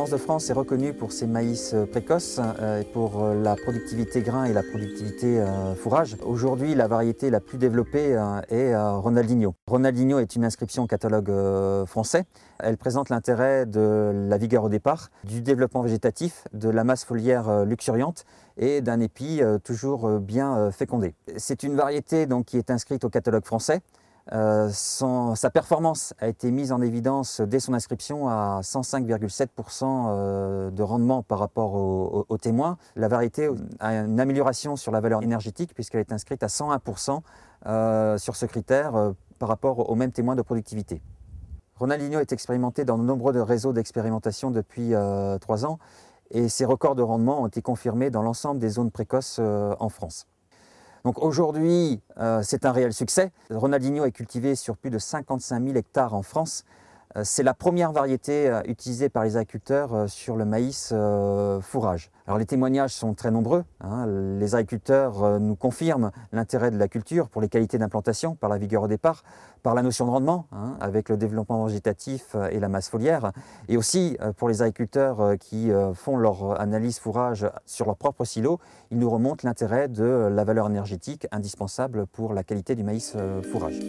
Semences de France est reconnue pour ses maïs précoces et pour la productivité grain et la productivité fourrage. Aujourd'hui, la variété la plus développée est Ronaldinho. Ronaldinho est une inscription au catalogue français. Elle présente l'intérêt de la vigueur au départ, du développement végétatif, de la masse foliaire luxuriante et d'un épi toujours bien fécondé. C'est une variété donc, qui est inscrite au catalogue français. Sa performance a été mise en évidence dès son inscription à 105,7% de rendement par rapport aux témoins. La variété a une amélioration sur la valeur énergétique puisqu'elle est inscrite à 101% sur ce critère par rapport aux mêmes témoins de productivité. Ronaldinho est expérimenté dans de nombreux réseaux d'expérimentation depuis 3 ans et ses records de rendement ont été confirmés dans l'ensemble des zones précoces en France. Donc aujourd'hui, c'est un réel succès. Ronaldinho est cultivé sur plus de 55 000 hectares en France. C'est la première variété utilisée par les agriculteurs sur le maïs fourrage. Alors les témoignages sont très nombreux. Les agriculteurs nous confirment l'intérêt de la culture pour les qualités d'implantation, par la vigueur au départ, par la notion de rendement, avec le développement végétatif et la masse foliaire, et aussi pour les agriculteurs qui font leur analyse fourrage sur leur propre silo, ils nous remontent l'intérêt de la valeur énergétique indispensable pour la qualité du maïs fourrage.